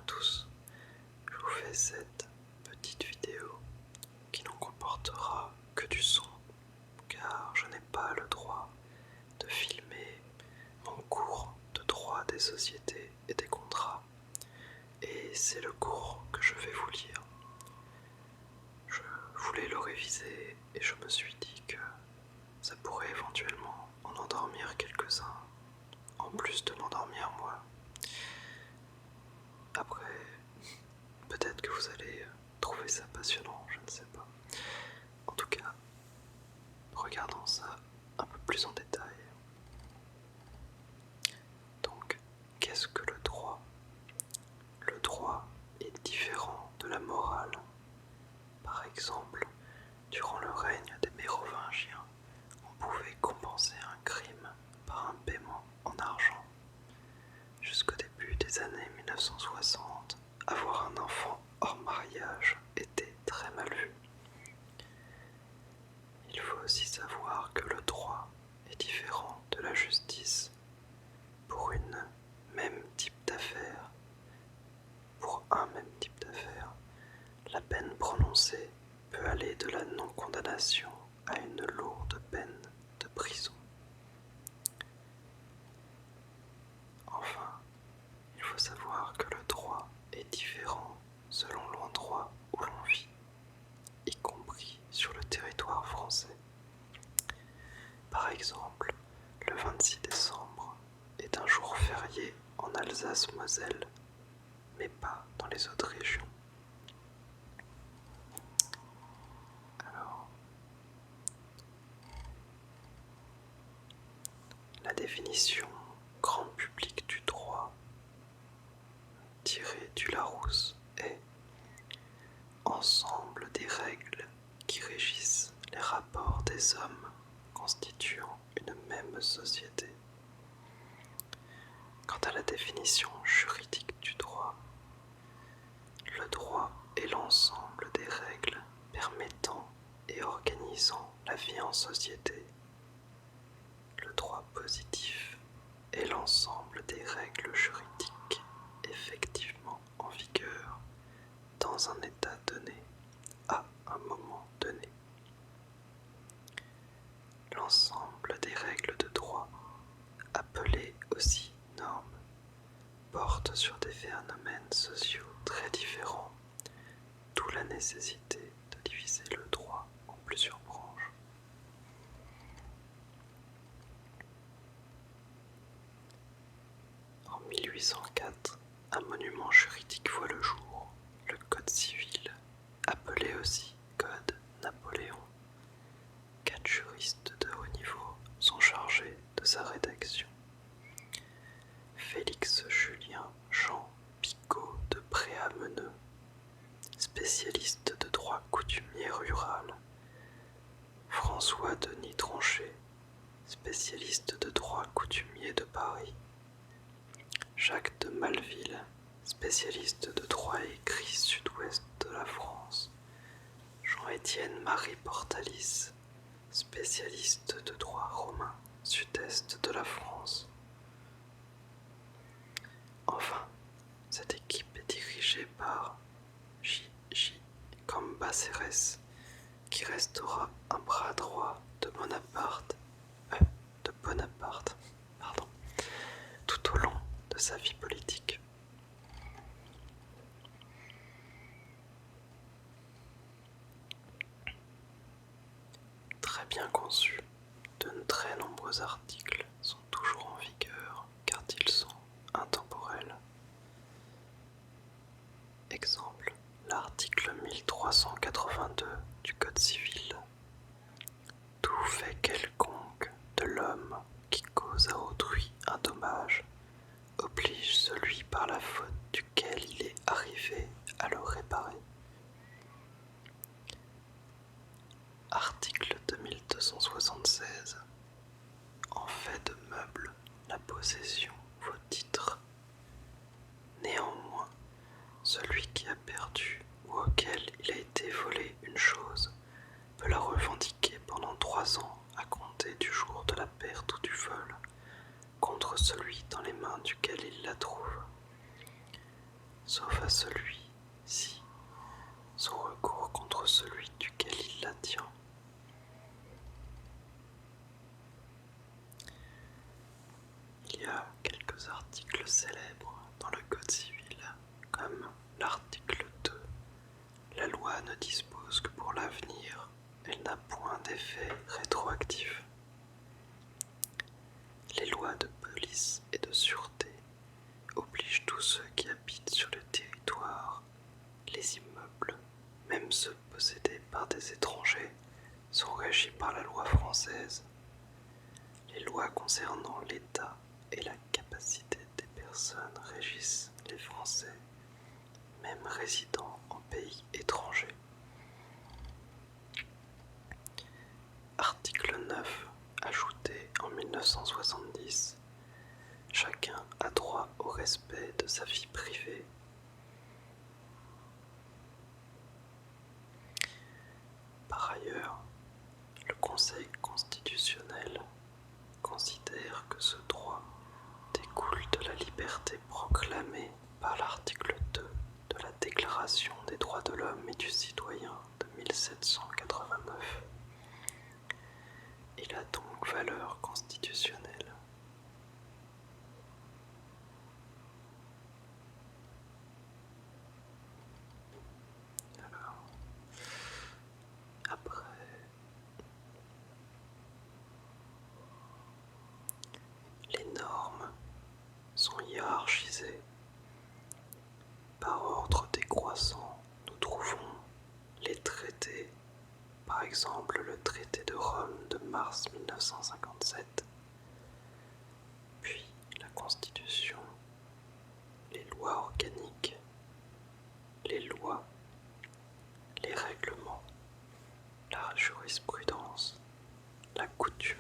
tous, je vous fais cette petite vidéo qui n'en comportera que du son, car je n'ai pas le droit de filmer mon cours de droit des sociétés et des contrats, et c'est le cours que je vais vous lire. Je voulais le réviser et je me suis dit que ça pourrait éventuellement en endormir quelques-uns, en plus de m'endormir moi. Après, peut-être que vous allez trouver ça passionnant, je ne sais pas. En tout cas, regardons ça un peu plus en détail. Donc, qu'est-ce que le droit? Le droit est différent de la morale. Par exemple, durant le règne des Mérovingiens, on pouvait compenser un crime par un paiement en argent. Jusqu'au début des années 1960, avoir un enfant hors mariage était très mal vu. Il faut aussi savoir que le droit est différent de la justice. Pour un même type d'affaires, la peine prononcée peut aller de la non-condamnation à une lourde peine de prison. Enfin, il faut savoir que le droit est différent selon l'endroit où l'on vit, y compris sur le territoire français. Par exemple, le 26 décembre est un jour férié en Alsace-Moselle, mais pas dans les autres régions. Alors, la définition grand public du droit tirée du Larousse est ensemble des règles qui régissent les rapports des hommes constituant une même société. Quant à la définition juridique du droit, le droit est l'ensemble des règles permettant et organisant la vie en société. Le droit positif est l'ensemble des règles juridiques effectivement en vigueur dans un état donné, à un moment donné. L'ensemble des règles de droit, appelées aussi normes, portent sur des phénomènes sociaux très différents, d'où la nécessité de diviser le droit en plusieurs branches. En 1804, un monument juridique voit le jour, le Code civil, appelé aussi Code Napoléon. 4 juristes de haut niveau sont chargés de sa rédaction. Félix Julien Jean Picot de Préameneux, spécialiste de droit coutumier rural. François Denis Tronchet, spécialiste de droit coutumier de Paris. Jacques de Malville, spécialiste de droit écrit sud-ouest de la France. Jean-Étienne Marie Portalis, spécialiste de droit romain sud-est de la France. Enfin, cette équipe est dirigée par J.J. Cambacérès, qui restera un bras droit de Bonaparte, tout au long de sa vie politique. Très bien conçu, de très nombreux articles sont toujours en vigueur car ils sont intemporels. Exemple, l'article 1382 du Code civil. Tout fait quelconque de l'homme qui cause à autrui un dommage oblige celui par la faute duquel il est arrivé à le réparer. Article 2276. En fait de meubles, la possession vaut titre. Néanmoins, celui qui a perdu ou auquel il a été volé une chose peut la revendiquer pendant 3 ans à compter du jour de la perte ou du vol, contre celui dans les mains duquel il la trouve. sauf à celui-ci, son recours contre celui duquel il la tient. Il y a quelques articles célèbres dans le Code civil, comme l'article 2. La loi ne dispose que pour l'avenir, elle n'a point d'effet rétroactif. Les lois de police et de sûreté obligent tous ceux qui habitent sur le territoire. Les immeubles, même ceux possédés par des étrangers, sont régis par la loi française. Les lois concernant l'État et la capacité des personnes régissent les Français, même résidant en pays étrangers. Article 9, ajouté en 1970. Chacun a droit au respect de sa vie privée. Par ailleurs, le Conseil constitutionnel considère que ce droit découle de la liberté proclamée par l'article 2 de la Déclaration des droits de l'homme et du citoyen de 1789. Il a donc valeur constitutionnelle. Alors, après, les normes sont hiérarchisées. Par ordre décroissant, nous trouvons les traités, par exemple le traité de Rome de mars 1957, puis la Constitution, les lois organiques, les lois, les règlements, la jurisprudence, la coutume,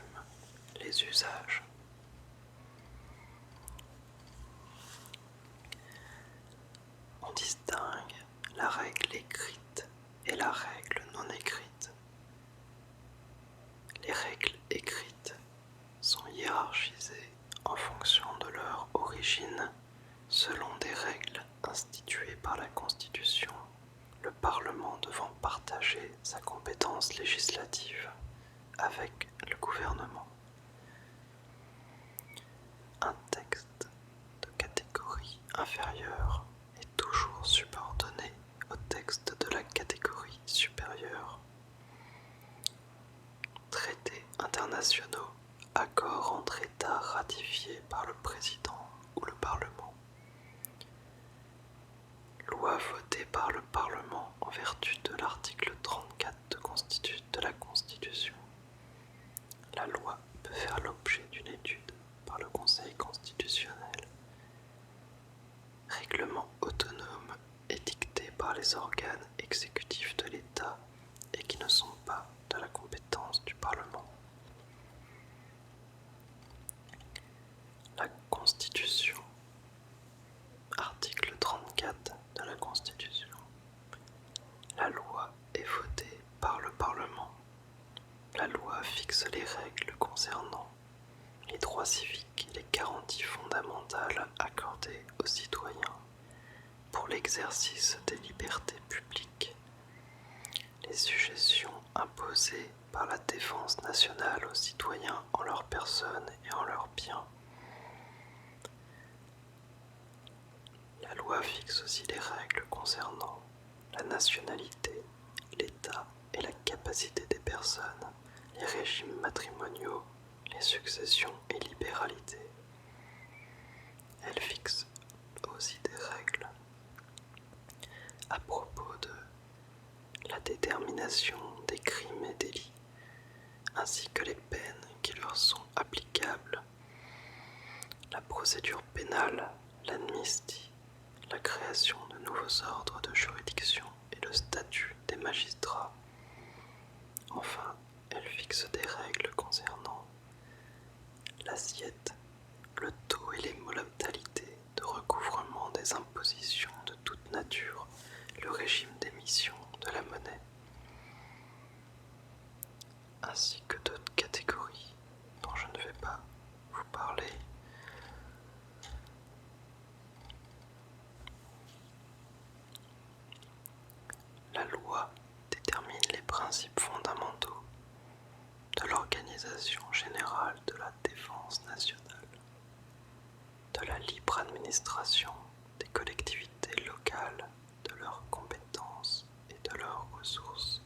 les usages. On distingue la règle écrite et la règle non écrite. Les règles écrites sont hiérarchisées en fonction de leur origine selon des règles instituées par la Constitution, le Parlement devant partager sa compétence législative avec le gouvernement. Un texte de catégorie inférieure est toujours subordonné au texte de la catégorie supérieure. Traités internationaux, accords entre États ratifiés par le président ou le Parlement. Loi votée par le Parlement en vertu de l'article 34 de la Constitution. La loi peut faire l'objet d'une étude par le Conseil constitutionnel. Règlement autonome édicté par les organes exécutifs de l'État et qui ne sont pas de la compétence du Parlement. La Constitution. Article 34 de la Constitution. La loi est votée par le Parlement. La loi fixe les règles concernant les droits civiques et les garanties fondamentales accordées aux citoyens pour l'exercice des libertés publiques, les sujétions imposées par la défense nationale aux citoyens en leur personne et en leurs biens. La loi fixe aussi les règles concernant la nationalité, l'état et la capacité des personnes, les régimes matrimoniaux, les successions et libéralités. Elle fixe aussi des règles à propos de la détermination des crimes et délits, ainsi que les peines qui leur sont applicables, la procédure pénale, l'amnistie, la création de nouveaux ordres de juridiction et le statut des magistrats. Enfin, elle fixe des règles concernant l'assiette, le taux et les modalités de recouvrement des impositions de toute nature, le régime d'émission de la monnaie, ainsi que d'autres catégories dont je ne vais pas vous parler. loi détermine les principes fondamentaux de l'organisation générale de la défense nationale, de la libre administration des collectivités locales, de leurs compétences et de leurs ressources,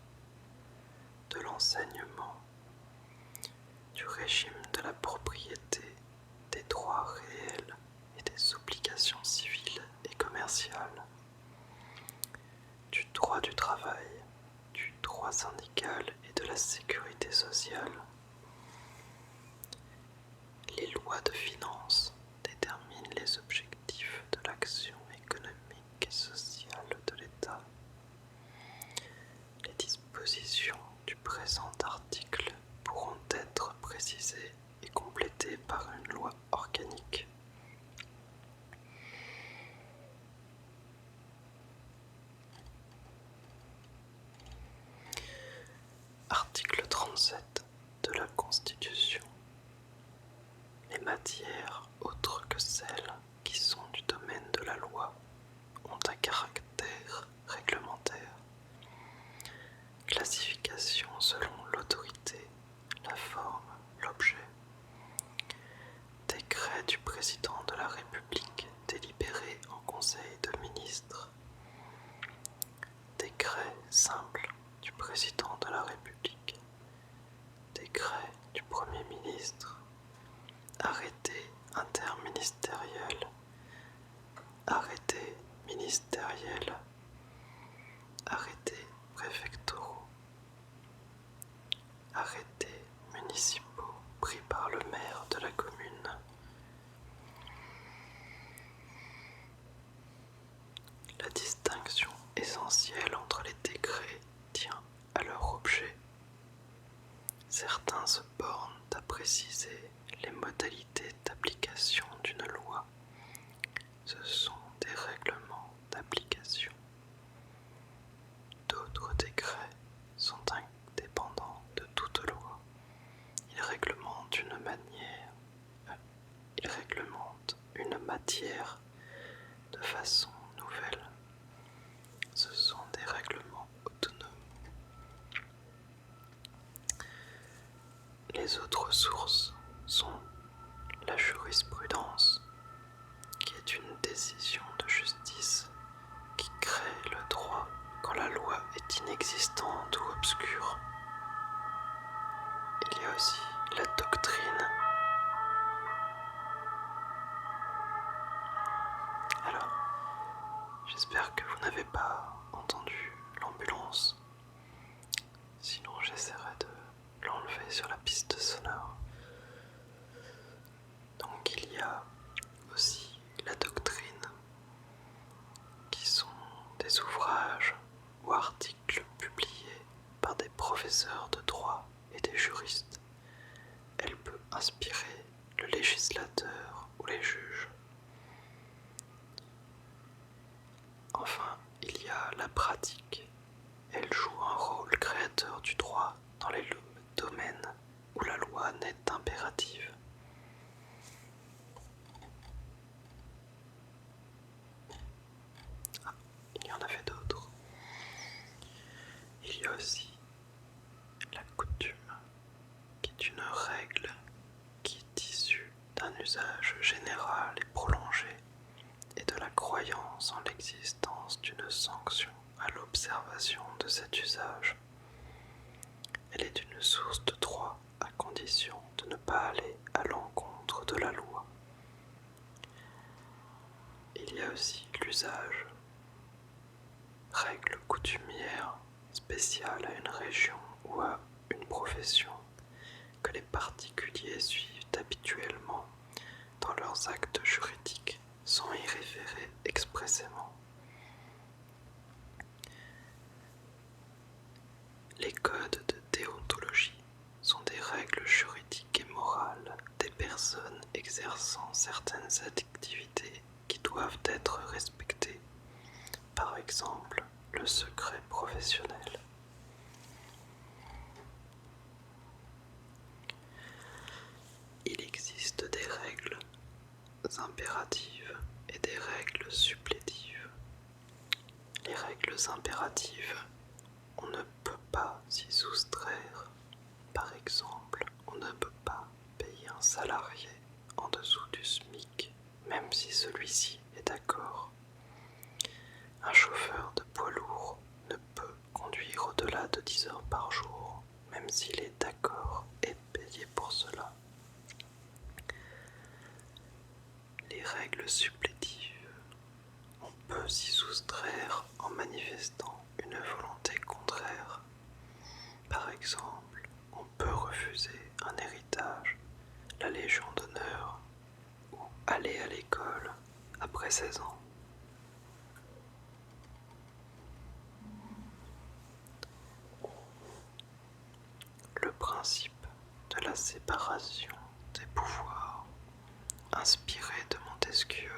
de l'enseignement, du régime de la propriété, des droits réels et des obligations civiles et commerciales, du droit du travail, du droit syndical et de la sécurité sociale. Les lois de finances déterminent les objectifs de l'action économique et sociale de l'État. Les dispositions du présent article pourront être précisées et complétées par une loi organique. Article 37 de la Constitution. Les matières autres que celles qui sont du domaine de la loi ont un caractère réglementaire. Classification selon l'autorité, la forme, l'objet. Décret du président de la République délibéré en Conseil de ministres. Décret simple du président de la République. Décret du Premier ministre. Arrêté interministériel. Arrêté ministériel. Arrêtés préfectoraux. Arrêtés municipaux pris par le maire de la commune. La distinction essentielle entre les décrets tient à leur objet. Certains se bornent à préciser les modalités d'application d'une loi. Ce sont des règlements d'application. D'autres décrets sont indépendants de toute loi. Ils réglementent une matière de façon nouvelle. Ce sont des règlements autonomes. Les autres sources sont la jurisprudence, qui est une décision de justice qui crée le droit quand la loi est inexistante ou obscure. Il y a aussi la doctrine. Alors, j'espère que vous n'avez pas entendu l'ambulance. Sinon, j'essaierai de l'enlever sur la piste sonore. Donc, il y a aussi la doctrine, qui sont des ouvrages ou articles publiés par des professeurs de droit et des juristes. Elle peut inspirer le législateur ou les juges. Enfin, il y a la pratique. Elle joue un rôle créateur du droit dans les domaines où la loi n'est impérative. Ah, il y en avait d'autres. Il y a aussi la coutume, qui est une règle qui est issue d'un usage général et prolongé et de la croyance en l'existence d'une sanction à l'observation de cet usage. Elle est une source de droit à condition de ne pas aller à l'encontre de la loi. Il y a aussi l'usage, règle coutumière spéciale à une région ou à une profession que les particuliers suivent habituellement dans leurs actes juridiques sans y référer expressément. Les codes de déontologie sont des règles juridiques et morales des personnes exerçant certaines activités qui doivent être respectées, par exemple le secret professionnel. Il existe des règles impératives et des règles supplétives. Les règles impératives on ne peut pas s'y soustraire. Par exemple, on ne peut pas payer un salarié en dessous du SMIC, même si celui-ci est d'accord. Un chauffeur de poids lourd ne peut conduire au-delà de 10 heures par jour, même s'il est d'accord et payé pour cela. Les règles supplétives. On peut s'y soustraire en manifestant une volonté contraire. Par exemple, on peut refuser un héritage, la Légion d'honneur ou aller à l'école après 16 ans. Le principe de la séparation des pouvoirs. Inspiré de Montesquieu,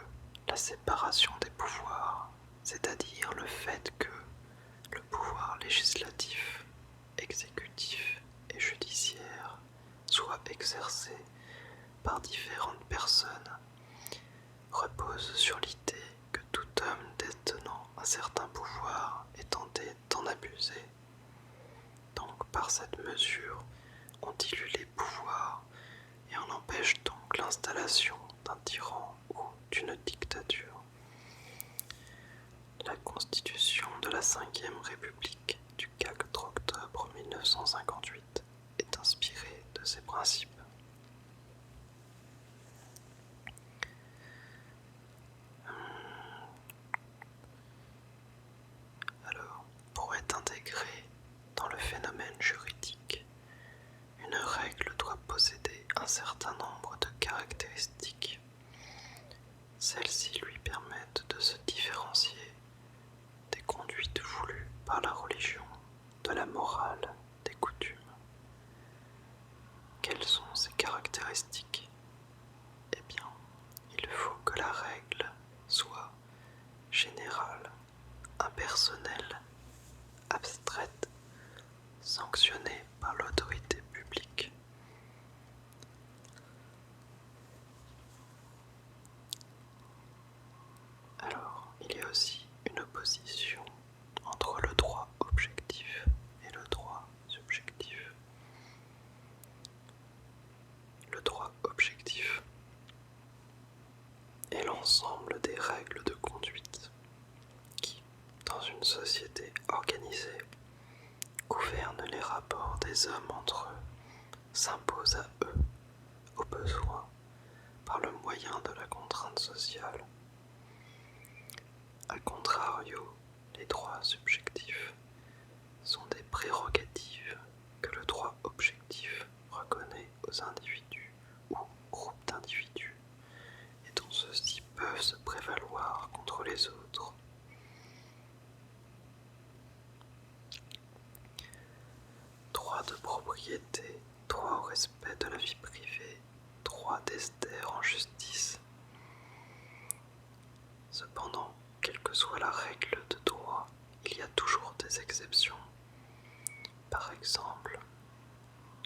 la séparation des pouvoirs, c'est-à-dire le fait que le pouvoir législatif, exécutif et judiciaire soit exercé par différentes personnes, repose sur l'idée que tout homme détenant un certain pouvoir est tenté d'en abuser. Donc par cette mesure, on dilue les pouvoirs et on empêche donc l'installation d'un tyran ou d'une dictature. La Constitution de la Ve République du 4 octobre 1958 est inspirée de ces principes. Alors, pour être intégrée dans le phénomène juridique, une règle doit posséder un certain nombre de caractéristiques. Celles-ci lui permettent de se différencier des conduites voulues par la religion, de la morale, des coutumes. Quelles sont ces caractéristiques? Eh bien, il faut que la règle soit générale, impersonnelle, abstraite, sanctionnée par l'autorité publique. Alors, il y a aussi une opposition entre le droit objectif et le droit subjectif. Le droit objectif est l'ensemble des règles de conduite qui, dans une société organisée, gouvernent les rapports des hommes entre eux, s'imposent à eux, au besoin, par le moyen de la contrainte sociale. A contrario, les droits subjectifs sont des prérogatives que le droit objectif reconnaît aux individus ou groupes d'individus et dont ceux-ci peuvent se prévaloir contre les autres. Droit de propriété, droit au respect de la vie privée, droit d'ester en justice. Cependant, quelle que soit la règle de droit, il y a toujours des exceptions. Par exemple,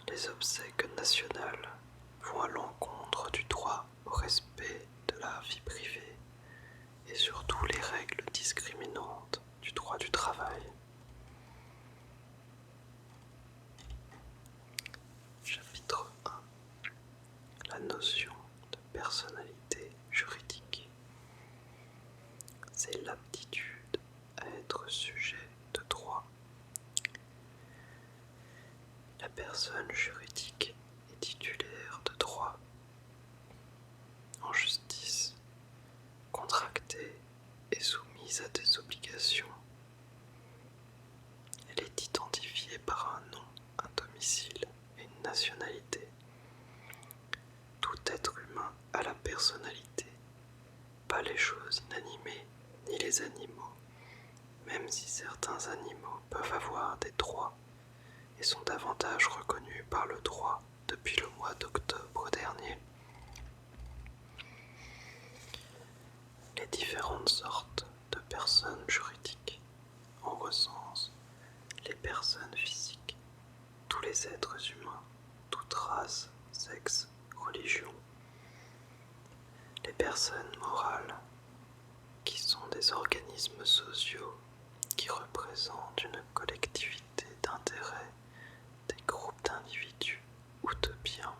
les obsèques nationales vont à l'encontre du droit au respect de la vie privée et surtout les règles discriminantes du droit du travail. Chapitre 1. La notion de personnalité juridique. C'est l'aptitude à être sujet de droit. La personne juridique est titulaire de droits. En justice, contractée et soumise à des obligations. Elle est identifiée par un nom, un domicile et une nationalité. Tout être humain a la personnalité, pas les choses inanimées ni les animaux, même si certains animaux peuvent avoir des droits et sont davantage reconnus par le droit depuis le mois d'octobre dernier. Les différentes sortes de personnes juridiques. On recense les personnes physiques, tous les êtres humains, toute race, sexe, religion. Les personnes morales, qui sont des organismes sociaux qui représentent une collectivité. d'intérêts, des groupes d'individus ou de biens.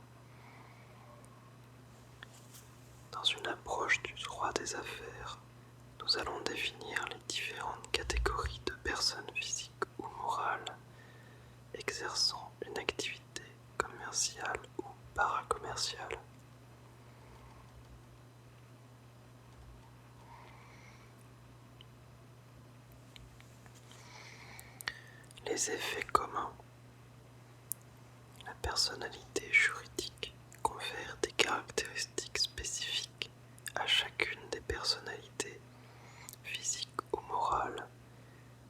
Dans une approche du droit des affaires, nous allons définir les différentes catégories de personnes physiques ou morales exerçant une activité commerciale ou paracommerciale. Les effets communs. La personnalité juridique confère des caractéristiques spécifiques à chacune des personnalités physiques ou morales,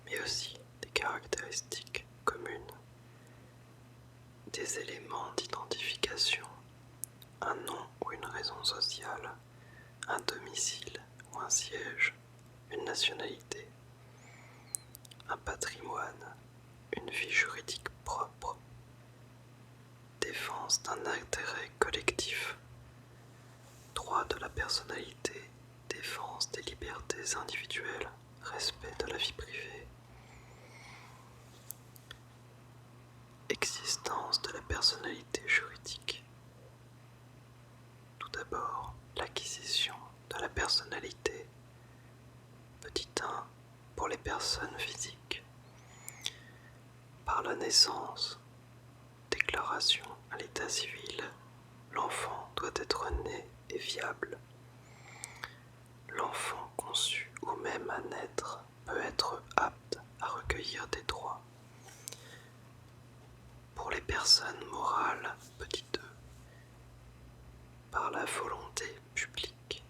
mais aussi des caractéristiques communes, des éléments d'identification, un nom ou une raison sociale, un domicile ou un siège, une nationalité, un patrimoine, une vie juridique propre, défense d'un intérêt collectif, droit de la personnalité, défense des libertés individuelles, respect de la vie privée, existence de la personnalité juridique. Tout d'abord, l'acquisition de la personnalité. Petit 1 pour les personnes physiques. Par la naissance, déclaration à l'état civil, l'enfant doit être né et viable. L'enfant conçu ou même à naître peut être apte à recueillir des droits. Pour les personnes morales, petit 2, par la volonté publique.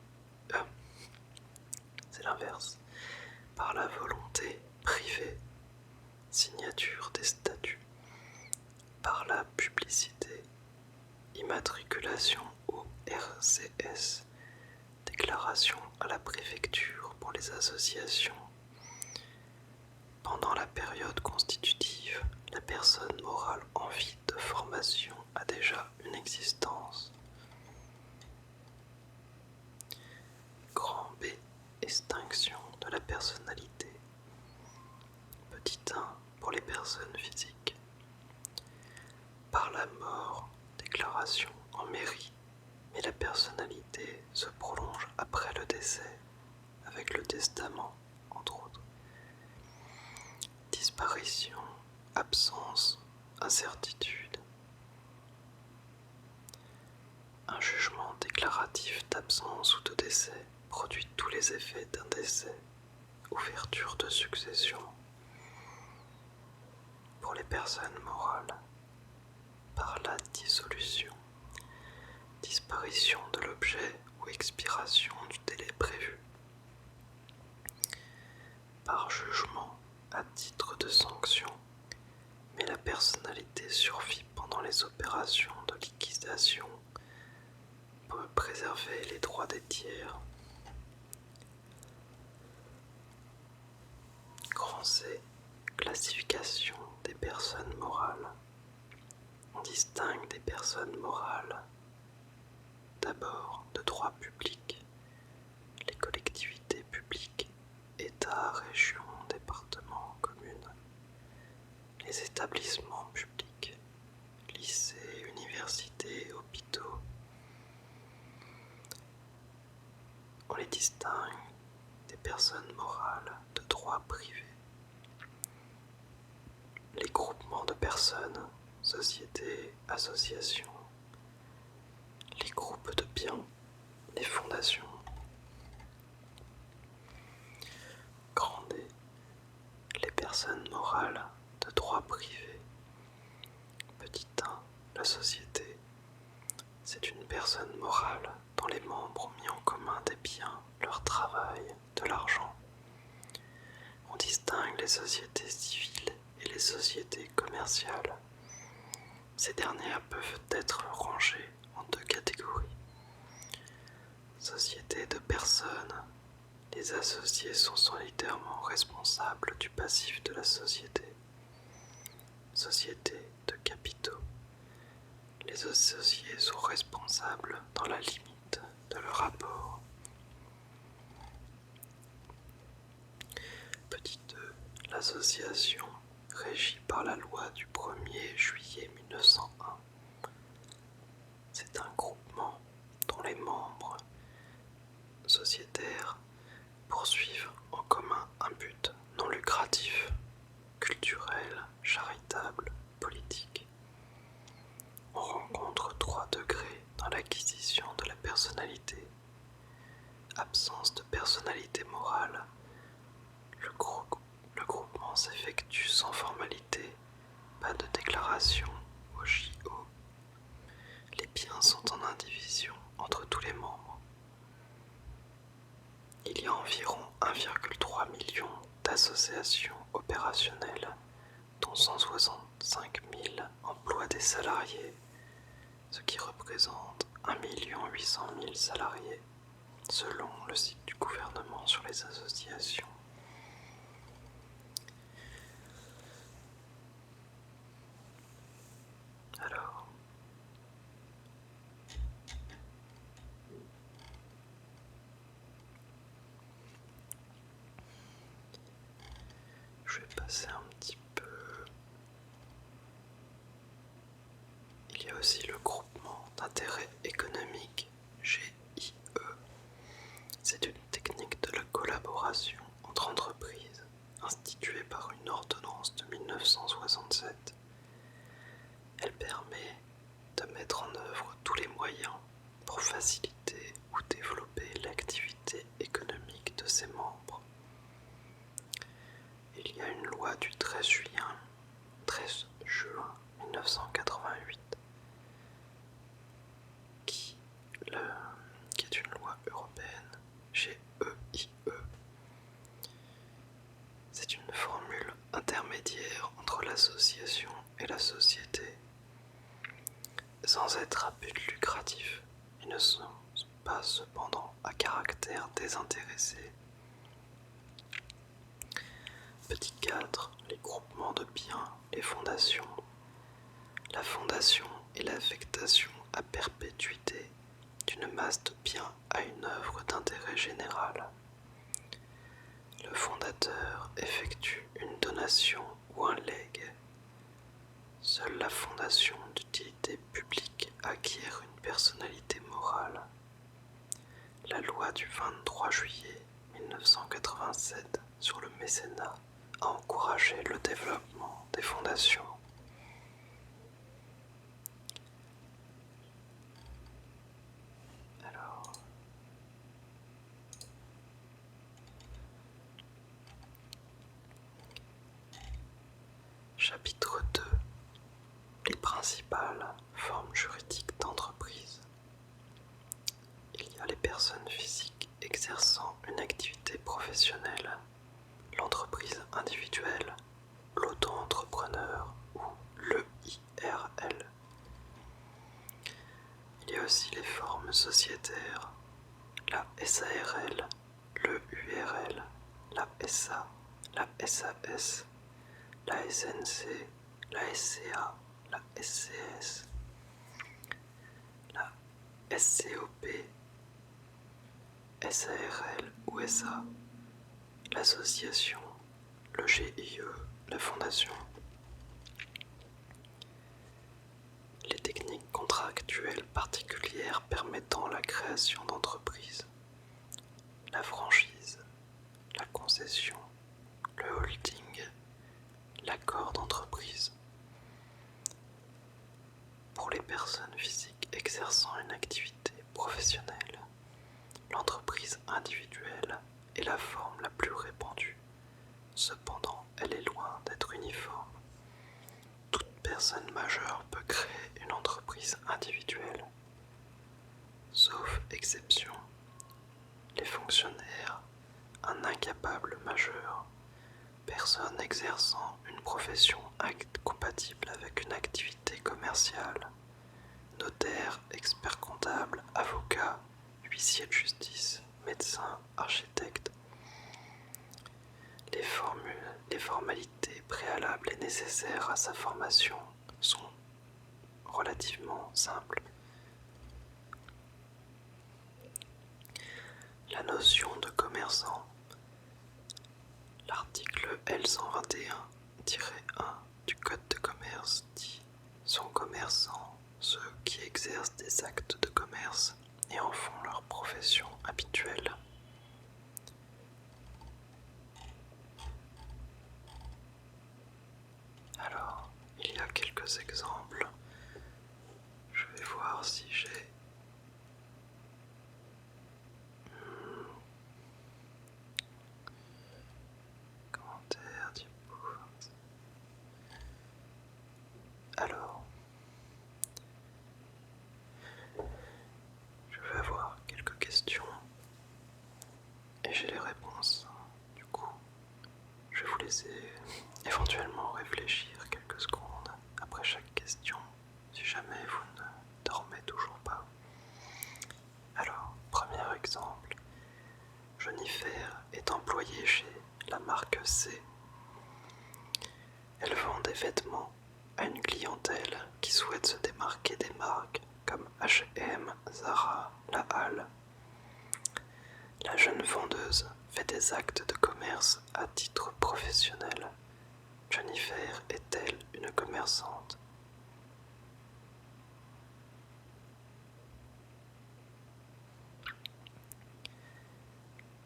C'est l'inverse. Par la volonté privée, signature des statuts. Par la publicité, immatriculation au RCS, déclaration à la préfecture pour les associations. Pendant la période constitutive, la personne morale en vie de formation a déjà une existence. Grand B, extinction de la personnalité. Petit 1 pour les personnes physiques. Par la mort, déclaration en mairie, mais la personnalité se prolonge après le décès, avec le testament, entre autres. Disparition, absence, incertitude. Un jugement déclaratif d'absence ou de décès produit tous les effets d'un décès. Ouverture de succession. Pour les personnes morales, par la dissolution, disparition de l'objet ou expiration du délai prévu. Par jugement à titre de sanction, mais la personnalité survit pendant les opérations de liquidation pour préserver les droits des tiers. Grand C, classification des personnes morales. On distingue des personnes morales d'abord de droit public, les collectivités publiques, États, régions, départements, communes, les établissements publics, lycées, universités, hôpitaux. On les distingue des personnes morales de droit privé, les groupements de personnes, sociétés, associations, les groupes de biens, les fondations. Grand D, les personnes morales de droit privé. Petit 1, la société. C'est une personne morale dont les membres ont mis en commun des biens, leur travail, de l'argent. On distingue les sociétés civiles et les sociétés commerciales. Ces dernières peuvent être rangées en deux catégories. Sociétés de personnes. Les associés sont solidairement responsables du passif de la société. Société de capitaux. Les associés sont responsables dans la limite de leur rapport. Petit 2, l'association régi par la loi du 1er juillet 1901. C'est un groupement dont les membres sociétaires poursuivent en commun un but non lucratif, culturel, charitable, politique. On rencontre 3 degrés dans l'acquisition de la personnalité. Absence de personnalité morale, le groupement s'effectue sans formalité, pas de déclaration au JO. Les biens sont en indivision entre tous les membres. Il y a environ 1,3 million d'associations opérationnelles, dont 165 000 emploient des salariés, ce qui représente 1 800 000 salariés, selon le site du gouvernement sur les associations. Alors, je vais passer un petit peu. Il y a aussi le groupement d'intérêt économique, GIE. C'est une technique de la collaboration entre entreprises instituée par une ordonnance de 1967. Elle permet de mettre en œuvre tous les moyens pour faciliter ou développer l'activité économique de ses membres. Il y a une loi du 13 juin 1988 qui est une loi européenne, GEIE. C'est une formule intermédiaire entre l'association et la société. Sans être à but lucratif, ils ne sont pas cependant à caractère désintéressé. Petit 4. Les groupements de biens, les fondations. La fondation est l'affectation à perpétuité d'une masse de biens à une œuvre d'intérêt général. Le fondateur effectue une donation ou un legs. Seule la fondation d'utilité publique acquiert une personnalité morale. La loi du 23 juillet 1987 sur le mécénat a encouragé le développement des fondations. Alors, chapitre 2. Les principales formes juridiques d'entreprise. Il y a les personnes physiques exerçant une activité professionnelle, l'entreprise individuelle, l'auto-entrepreneur ou l'EIRL. Il y a aussi les formes sociétaires, la SARL, le URL, la SA, la SAS, la SNC, la SCA, la SCS, la SCOP, SARL ou SA, l'association, le GIE, la fondation. Les techniques contractuelles particulières permettant la création d'entreprises, la franchise, la concession, le holding, l'accord d'entreprise. Pour les personnes physiques exerçant une activité professionnelle, l'entreprise individuelle est la forme la plus répandue. Cependant, elle est loin d'être uniforme. Toute personne majeure peut créer une entreprise individuelle. Sauf exception, les fonctionnaires, un incapable majeur, personne exerçant une profession compatible avec une activité commerciale, notaire, expert comptable, avocat, huissier de justice, médecin, architecte. Les formalités préalables et nécessaires à sa formation sont relativement simples. La notion de commerçant. L'article L121 1 du Code de commerce dit sont commerçants ceux qui exercent des actes de commerce et en font leur profession habituelle. Alors, il y a quelques exemples. Je vais voir si j'ai... Commentaire du pouvoir. Alors, je vais avoir quelques questions et j'ai les réponses. Du coup, je vais vous laisser éventuellement réfléchir quelques secondes après chaque question, si jamais vous ne dormez toujours pas. Alors, premier exemple, Jennifer est employée chez la marque C. Elle vend des vêtements à une clientèle qui souhaite se démarquer des marques comme H&M, Zara, La Halle. La jeune vendeuse fait des actes de commerce à titre professionnel. Jennifer est-elle une commerçante?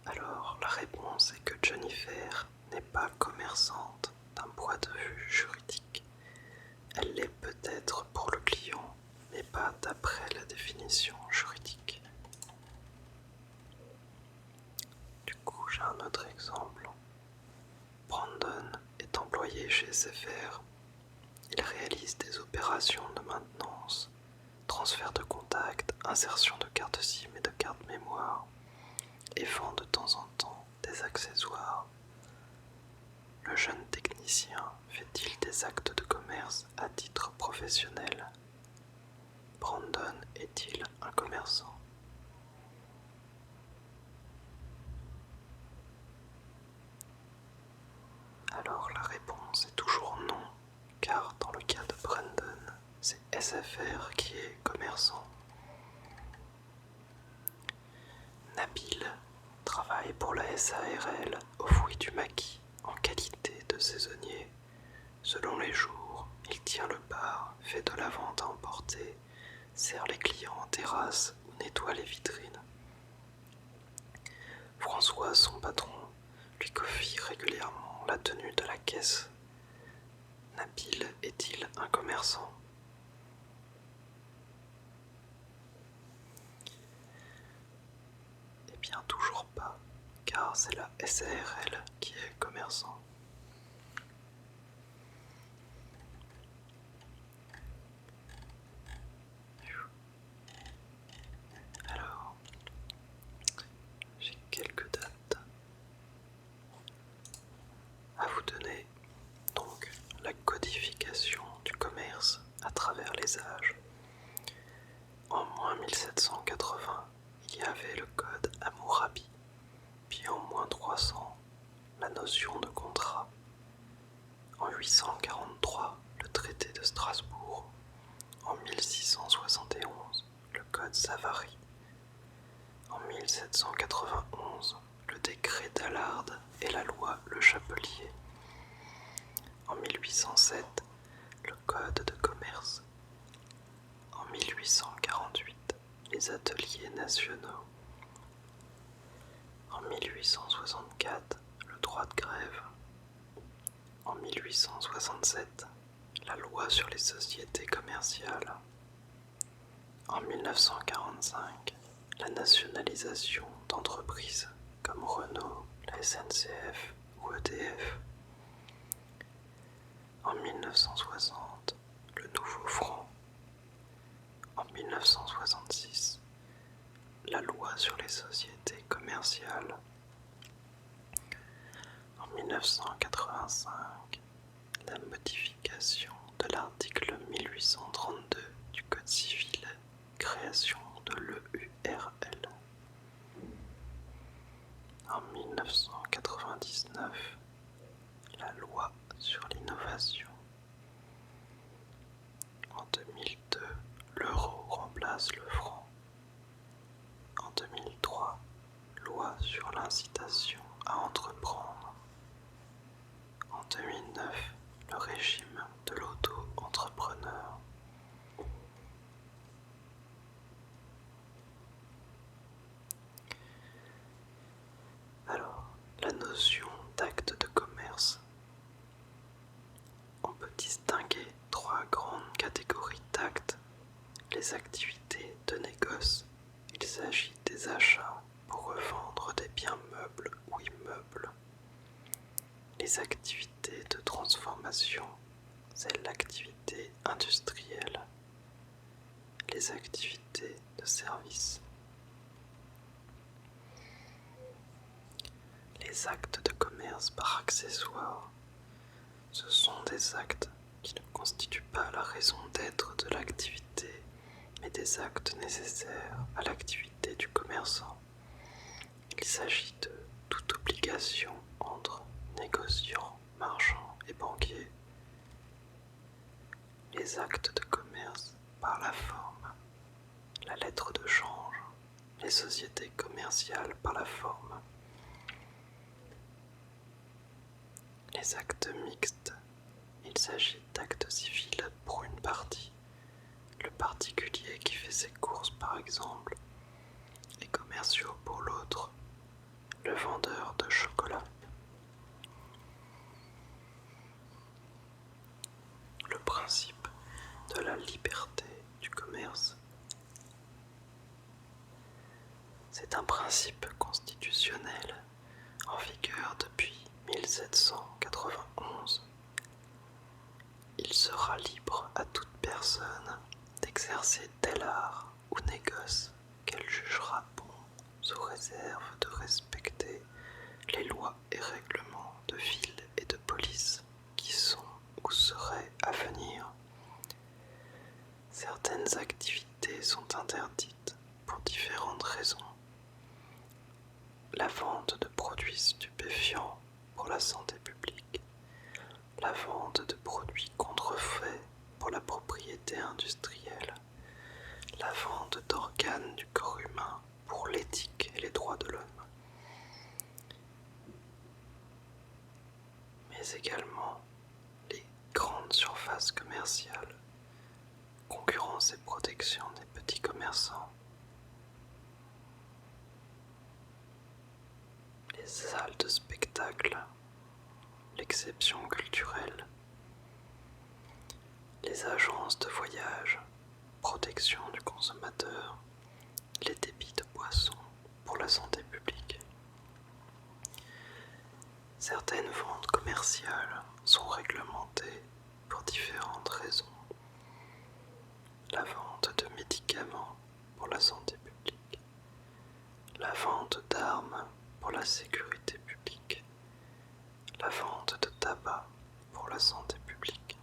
Alors, la réponse est que Jennifer n'est pas commerçante d'un point de vue juridique. Elle l'est peut-être pour le client, mais pas d'après la définition juridique. Du coup, j'ai un autre exemple. Brandon est employé chez SFR. Il réalise des opérations de maintenance, transfert de contact, insertion de carte SIM et de carte mémoire, et vend de temps en temps des accessoires. Le jeune technicien fait-il des actes de commerce à titre professionnel? Brandon est-il un commerçant? Alors la réponse est toujours non, car dans le cas de Brandon, c'est SFR qui est commerçant. Nabil travaille pour la SARL au Fouilles du Maquis en qualité de saisonnier. Selon les jours, il tient le bar, fait de la vente à emporter, sert les clients en terrasse ou nettoie les vitrines. François, son patron, lui confie régulièrement la tenue de la caisse. Nabil est-il un commerçant? Eh bien, toujours pas, car c'est la SARL qui est commerçant. Alors, j'ai quelques dates à vous donner. Donc, la codification du commerce à travers les âges. En moins 1780, il y avait le code Hammurabi, puis en moins 300, la notion de contrat. En 843, le traité de Strasbourg. En 1671, le code Savary. En 1791, le décret d'Allard et la loi Le Chapelier. En 1807, le code de commerce. En 1848, les ateliers nationaux. En 1864, le droit de grève. En 1867, la loi sur les sociétés commerciales. En 1945, la nationalisation d'entreprises comme Renault, la SNCF ou EDF. En 1960, le nouveau franc. En 1966, la loi sur les sociétés commerciales. En 1985, la modification de l'article 1832 du Code civil, création de l'EURL. En 1999, la loi sur l'innovation. En 2002, l'euro remplace le franc. En 2003, loi sur l'incitation à entreprendre. En 2009, Les activités de négoce, il s'agit des achats pour revendre des biens meubles ou immeubles. Les activités de transformation, c'est l'activité industrielle. Les activités de service. Les actes de commerce par accessoire, ce sont des actes qui ne constituent pas la raison d'être de l'activité, mais des actes nécessaires à l'activité du commerçant. Il s'agit de toute obligation entre négociants, marchands et banquiers. Les actes de commerce par la forme, la lettre de change, les sociétés commerciales par la forme. Les actes mixtes, il s'agit d'actes civils pour une partie, le particulier qui fait ses courses par exemple, et commerciaux pour l'autre, le vendeur de chocolat. Le principe de la liberté du commerce. C'est un principe constitutionnel en vigueur depuis 1791. Il sera libre à toute personne d'exercer tel art ou négoce qu'elle jugera bon, sous réserve de respecter les lois et règlements de ville et de police qui sont ou seraient à venir. Certaines activités sont interdites pour différentes raisons. La vente de produits stupéfiants pour la santé publique, la vente de produits contrefaits pour la propriété industrielle, la vente d'organes du corps humain pour l'éthique et les droits de l'homme, mais également les grandes surfaces commerciales, concurrence et protection des petits commerçants, les salles de spectacle, l'exception culturelle, les agences de voyage, protection du consommateur, les débits de boissons pour la santé publique. Certaines ventes commerciales sont réglementées pour différentes raisons. La vente de médicaments pour la santé publique, la vente d'armes pour la sécurité publique, la vente de tabac pour la santé publique,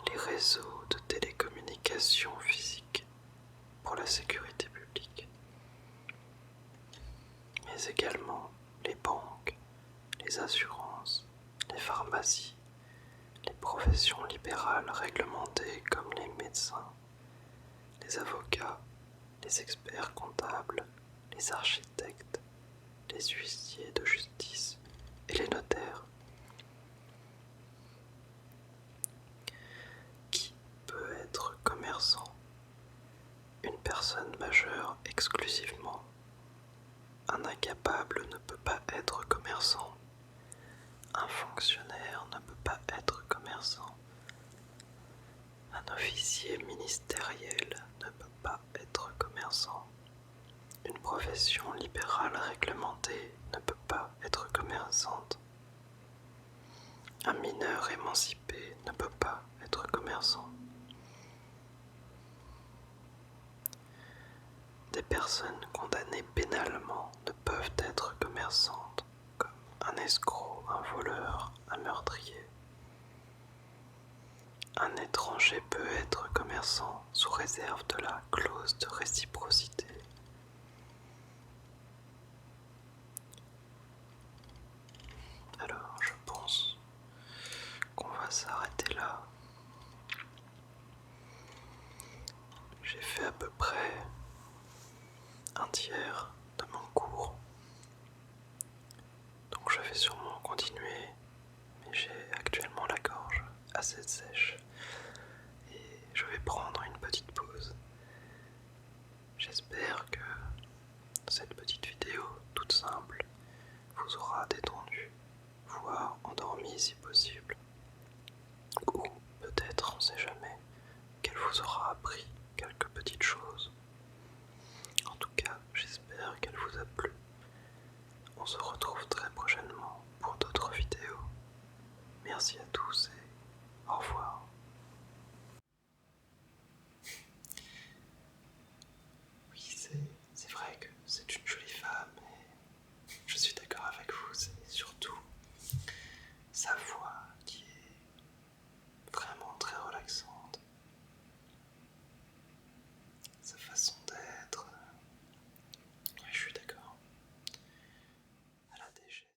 les réseaux de télécommunications physiques pour la sécurité publique, mais également les banques, les assurances, les pharmacies, les professions libérales réglementées comme les médecins, les avocats, les experts comptables, les architectes, les huissiers de justice et les notaires. Qui peut être commerçant? Une personne majeure exclusivement. Un incapable ne peut pas être commerçant. Un fonctionnaire ne peut pas être commerçant. Un officier ministériel ne peut pas être commerçant. Une profession libérale réglementée ne peut pas être commerçante. Un mineur émancipé ne peut pas être commerçant. Des personnes condamnées pénalement ne peuvent être commerçantes, comme un escroc, un voleur, un meurtrier. Un étranger peut être commerçant sous réserve de la clause de réciprocité. Alors, je pense qu'on va s'arrêter là. J'ai fait à peu près un tiers de mon cours. Donc je vais sûrement continuer, mais j'ai actuellement la gorge assez sèche. Et je vais prendre